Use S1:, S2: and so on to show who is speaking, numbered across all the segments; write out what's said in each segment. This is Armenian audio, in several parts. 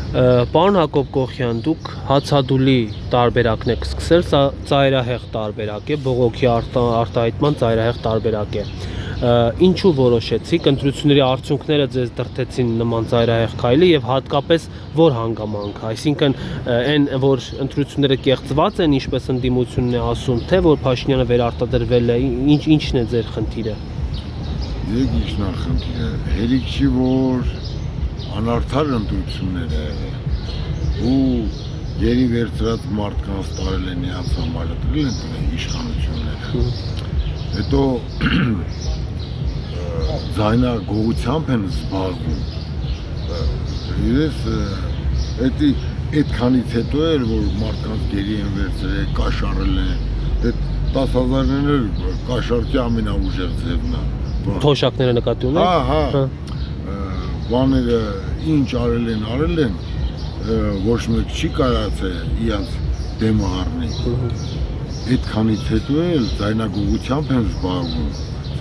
S1: Պարոն Հակոբ Կոխյան, դուք հացադուլի տարբերակն եք սկսել, սա ծայրահեղ տարբերակ է, բողոքի արտահայտման ծայրահեղ տարբերակ է։ Ինչու որոշեցիք, ընտրությունների արդյունքները ձեզ դրդեցին նման ծայրահեղ քայլի եւ հատկապես որ հանգամանք, այսինքն այն որ ընտրությունները կեղծված են, ինչպես ընդդիմությունն է ասում, թե որ Փաշինյանը վերարտադրվել է, ինչն է ձեր խնդիրը։
S2: Եկ ինչն է խնդիրը, հերիք չի որ անարդար ընտրություններ է ու գերի վերցրած մարդկանց տարել են իրանց համար դրել են իշխանությունները։ Հետո ձայնագողությամբ են զբաղվում։ Իրես այդքանից հետո էր որ մարդկանց գերի են վերցրել, կաշառել են, այդ 10,000-ներ կաշառքի ամենաուժեղ ձևն է։
S1: Թոշակները նկատի ունեք։
S2: Հա։ Բաները ինչ արել են, ոչ մեկ չի կարացել իրանց դեմը առնի։ Այդքանից հետո էլ ձայնագողությամբ են զբաղվում։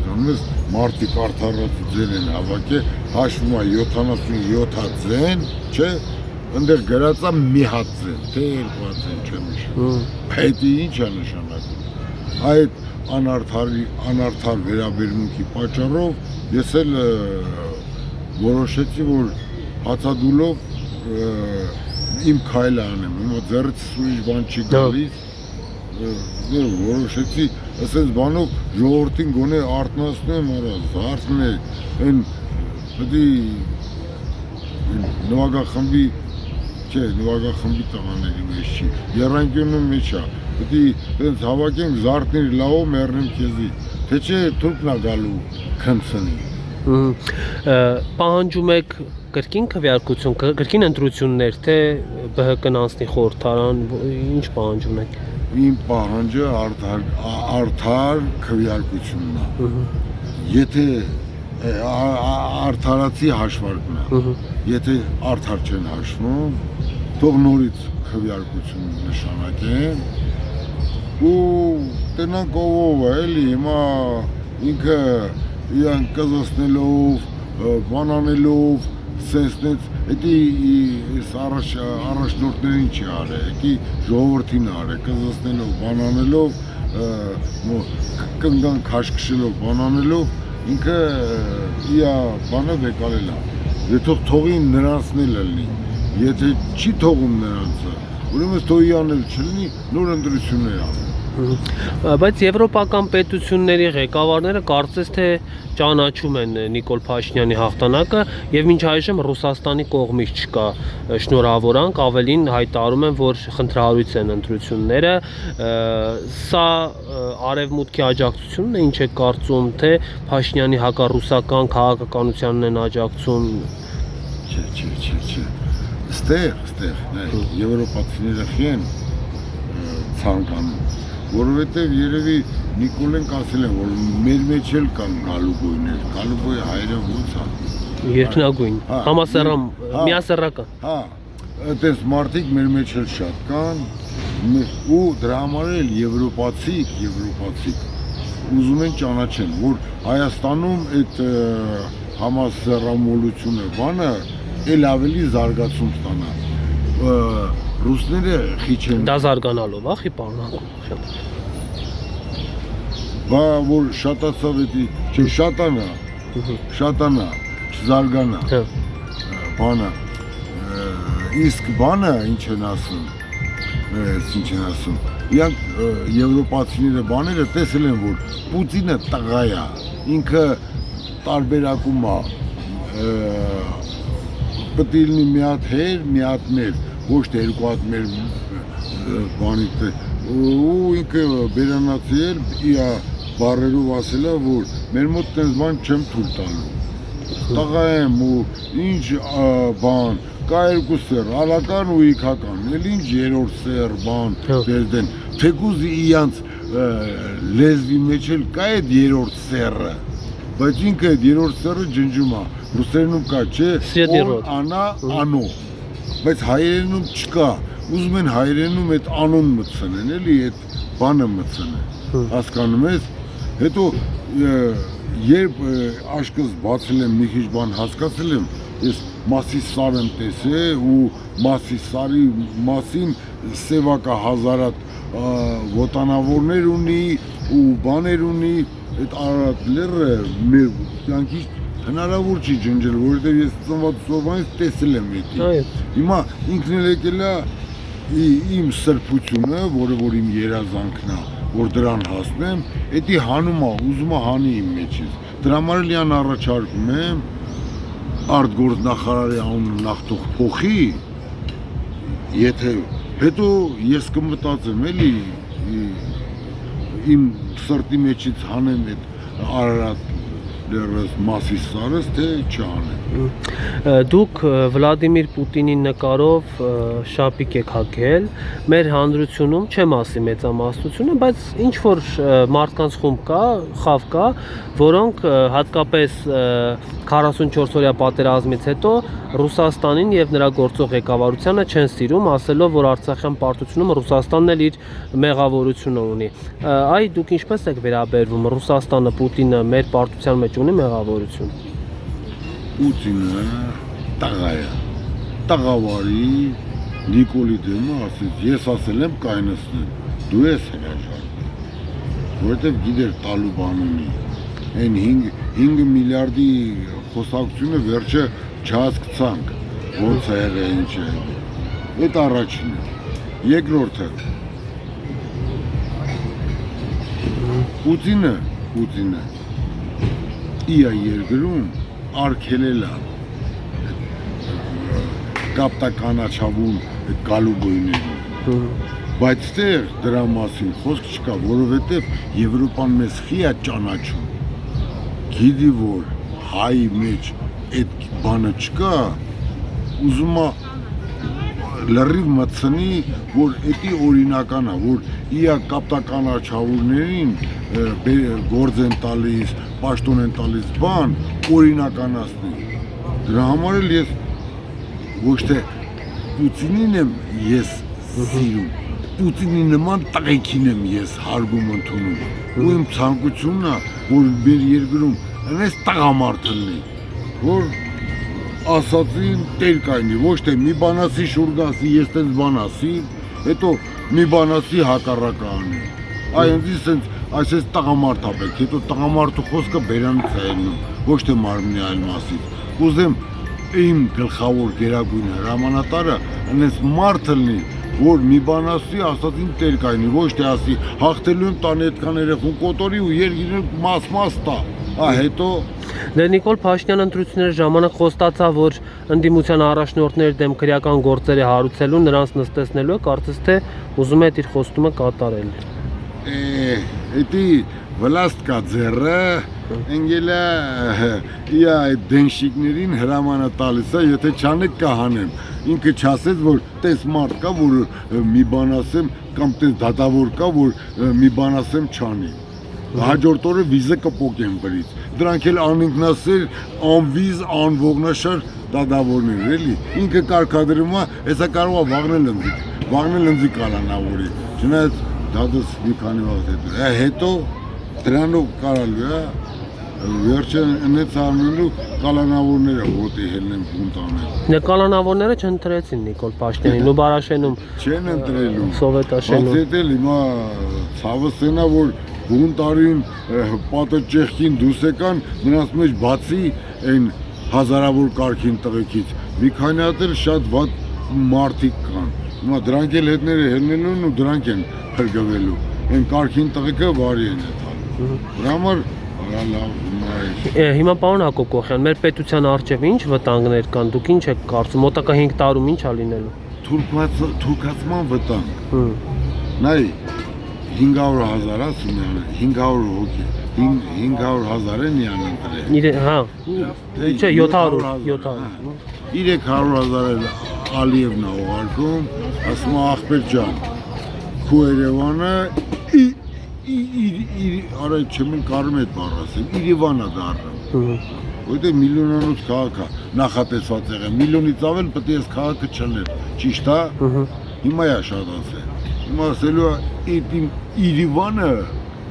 S2: Հասկանում ես, մարդիկ արդարացի ձեն են հավաքել, հաշվում է 77 ձեն, չէ, ընդեղ գրած է մի հատ ձեն, թե 2 ձեն չեմ նշում։ Այդ ինչ է նշանակում։ Այդ անարդար վերաբերմունքի պատճառով ես էլ որոշեցի, որ հացադուլով իմ քայլը անեմ, հիմա ձեռից ուրիշ բան չի գալիս, որոշեցի, ասենց բանով ժողովրդին գոնե արթնացնեմ, հարցն է, այն պետք է նվագախմբի, չէ, նվագախմբի տղաների մեջ չի, եռանկյունի մեջ է, պետք է հավաքենք զարդներ լավով մեռնեմ քեզի, թե չէ թուրքն է գալու քնցնի։
S1: Պահանջում եք կրկին քվեարկություն, կրկին ընտրություններ, թե ԲՀԿ-ն անցնի խորհրդարան, ինչ պահանջում եք։
S2: Իմ պահանջը արդար քվեարկությունն է։ Եթե արդարացի հաշվարկն է, եթե արդար չեն հաշվում, թող նորից քվեարկություն նշանակեն ու տնանք ով է, էլի հիմա ինքը իրան կզոսնելով, բանանելով, սենսնեց, էդի առաջնորդներին չի արը, էդի ժողովրդին արը, կզոսնելով, բանանելով, կնգան քաշքշելով, բանանելով, ինքը իա բանը վեկալել է, եթե թողին նրանցն էլ լնի, եթե չի թողում նրանցը, ուրեմն թողի անել չլնի, նոր ընտրություններ անել։
S1: Բայց եվրոպական պետությունների ղեկավարները կարծես թե ճանաչում են Նիկոլ Փաշինյանի հաղթանակը եւ մինչ այժմ Ռուսաստանի կողմից չկա շնորհավորանք, ավելին հայտարարում են, որ խնդրահարույց են ընտրությունները, սա արևմուտքի աջակցությունն է, ինչ է կարծում, թե Փաշինյանի հակառուսական քաղաքականությանն են աջակցում։
S2: Չէ։ Ստեղ եվրոպացիները խեն ցանկանում որովհետև երևի Նիկոլեն ասել են, որ մեր մեջ էլ կան գալուգույներ, գալուգույը հայրը ոնց է։
S1: Երկնագույն, համասեռամ, միասեռական։
S2: Հա, այդպես մարդիկ մեր մեջ էլ շատ կան ու դրա համար էլ եվրոպացիք ուզում են ճանաչեն, որ Հայաստանում այդ համասեռամոլությունը բանը էլ ավելի զարգացում ստանա։ Ռուսները խիչ են։
S1: Դա զարգանալով, ախի պարոն Հակոբ։
S2: Բա որ շատացավ էդի, չէ շատանա, չզարգանա։ Բանը, իսկ բանը ինչ են ասում, իրանք եվրոպացիները բաները տեսել են, որ Պուտինը տղա է, ինքը տարբերակում է, պետք է լինի մի հատ հեր, մի հատ մեր, ոչ թե 2 հատ մեր բանից ու ինքը բերանացի էլ իա բարերով ասել է, որ մեր մոտ տենց բան չեմ թույլ տալու։ Տղա եմ ու ինչ բան, կա 2 սեռ, ալական ու իքական, էլ ինչ 3-րդ սեռ բան դերդեն, թեկուզ իրանց լեզվի մեջ էլ կա այդ 3-րդ սեռը, բայց ինքը այդ 3-րդ սեռը ջնջում է, ռուսերենում կա, չէ, անա, անո, բայց հայերենում չկա, ուզում են հայերենում այդ անոն մտցնեն, էլի այդ բանը մտցնեն, հասկանում ես, հետո երբ աշկս բացել եմ, մի քիչ բան հասկացել եմ, ես Մասիսար եմ տեսել ու Մասիսարի մասին սևակա հազարատ ոտանավորներ ունի ու բաներ ունի այդ Արարատ լեռը մեր կյանքի հնարավոր չի ջնջել, որովհետև ես ծնված սովանից տեսել եմ դա։
S1: Այո։
S2: Հիմա ինքն էլ եկել է իմ սրբությունը, որը որ իմ երազանքն է, որ դրան հասնեմ, դա հանում է, ուզում է հանի իմ մեջից։ Դրա համար էլ յան առաջարկում եմ արտգործնախարարի անունը նախտող փոխի, եթե հետո ես կմտածեմ էլի իմ սրտի մեջից հանեմ այդ Արարատ լեռս Մասիսարս, թե չանեմ։
S1: Դուք Վլադիմիր Պուտինի նկարով շապիկ եք հագել, մեր հանրությունում չեմ ասի մեծամասնությունը, բայց ինչ որ մարդկանց խումբ կա, խավ կա, որոնք հատկապես 44-օրյա պատերազմից հետո Ռուսաստանին եւ նրա գործող ղեկավարությանը չեն սիրում, ասելով, որ Արցախյան պարտությունում Ռուսաստանն էլ իր մեղավորությունը ունի։ Այ դուք ինչպես եք վերաբերվում Ռուսաստանը, Պուտինը մեր պարտության մեջ ունի մեղավորություն։
S2: Պուտինը տղա է, տղավարի Նիկոլի դեմը ասեց, ես ասել եմ կայնացնել, դու ես հրաժարվել, որովհետև գիտեր տալու բան ունի, այն 5 միլիարդի խոսակցությունը վերջը չհասկացանք, ոնց է եղել, ինչ է եղել, այդ առաջինը, երկրորդը, Պուտինը իա երկրում արգելել է կապտականաչավուն այդ գալուբոյներին, բայց դեր դրա մասին խոսք չկա, որովհետև Եվրոպան մեզ խի է ճանաչում, գիտի որ հայի մեջ այդ բանը չկա, ուզում է լրիվ մտցնի, որ էդի օրինական է, որ իա կապտականաչավուրներին գործ են տալիս, պաշտոն են տալիս բան, օրինականացնի։ Դրա համար էլ ես ոչ թե Պուտինին եմ ես սիրում, Պուտինի նման տղեկին եմ ես հարգում ընդունում, ու իմ ցանկությունն է, որ մեր երկրում այնպես տղամարդ լինի, որ ասացին տեր կայնի, ոչ թե մի բան ասի շուրջ ասի, ես տենց բան ասի, հետո մի բան ասի հակառակը անի։ Այսպես տղամարդ ապեք, հետո տղամարդու խոսքը բերանից է ելնում, ոչ թե մարմնի այլ մասից։ Ուզեմ իմ գլխավոր գերագույն հրամանատարը այնպես մարդ լինի, որ մի բան ասի, ասածին տեր կայնի, ոչ թե ասի հաղթելու եմ տան այդքան երեխուն կոտորի ու երկիրը մաս տա, հետո
S1: Դե Նիկոլ Փաշինյանը ընտրությունների ժամանակ խոստացավ, որ ընդդիմության առաջնորդների դեմ քրեական գործերի հարուցելու, նրանց նստեցնելու է, կարծես թե ուզում է իր խոստումը կատարել։
S2: Էդի վլաստ կա ձեռը, ընգելա իա այդ դենշիկներին հրամանը տալիս է, եթե չանեք կհանեմ։ Ինքը չասեց, որ տես մարդ կա, որ մի բան ասեմ, կամ տես դատավոր կա, որ մի բան ասեմ չանի։ Հաջորդ օրը վիզը կպոկեմ վրից։ Դրանք էլ անինքնասեր, անվիզ, անողնաշար դատավորներ, էլի։ Ինքը կարգադրում է, հեսա կարող է վաղնել ընձի կալանավորի։ Չնայած դադս մի քանի վաղ հետո դրանով կարալու է, վերջը նեց անելու կալանավորները ոտի հելնեմ բունտանել։
S1: Դե կալանավորները չընտրեցին Նիկոլ Փաշինյանին ու Բարաշենում
S2: չեն ընտրելու։
S1: Սովետաշենում։
S2: Բայց էլ հիմա ցավը սենա, որ բունտարին պատը ճեղքին դուս եկան, նրանց մեջ բացի այն հազարավոր կարգին տղեկից, մի քանի հատ էլ շատ վատ մարդիկ կան։ Հիմա դրանք էլ հետները հելնելուն ու դրանք են փրկվելու։ Այն կարգին տղեկը վարի են եթալ։ Դրա համար
S1: Հիմա պարոն Հակոբ Կոխյան, մեր պետության առջև ինչ վտանգներ կան, դուք ինչ եք կարծում, մոտակա 5 տարում ինչ է լինելու։
S2: Թուրքացման վտանգ։ Նայ 500,000 ասում 500 հոգի 500,000 են յան ընտրել։
S1: Հա։ Չէ 700
S2: 300,000 Ալիևն է ուղարկում, ասում է ախպեր ջան, քո Երևանը արա չեմ կարում այդ բառը ասեմ, Երևանա դառնում։ Որտե միլիոնանոց քաղաք է, նախատեսված եղել, միլիոնից ավել պետք է այս քաղաքը չլներ, ճիշտ է։ Հիմա է շատ ասել։ Հիմա ասելու է Երևանը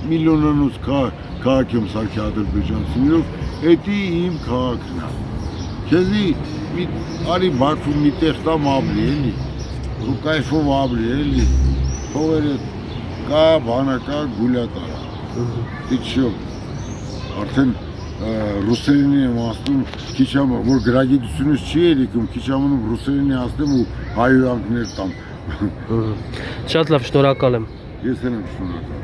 S2: միլիոնանոց քաղաք եմ Սարգսի Ադրբեջանցիներով, դա իմ քաղաքն է։ քեզի մի արի Բաքվում մի տեղ տամ ապրի էլի։ Ու կայֆով ապրի էլի։ Փողերը կա, բանը կա, գուլյա տարա։ Դե չո։ Արդեն ռուսերենի եմ ասում, քիչամ, որ գրագիտությունից չի երիկում, քիչ ամնում ռուսերենի ասեմ ու հայհոյանքներ տամ։
S1: Շատ լավ, շնորհակալ եմ։
S2: Ես եմ շնորհակալ։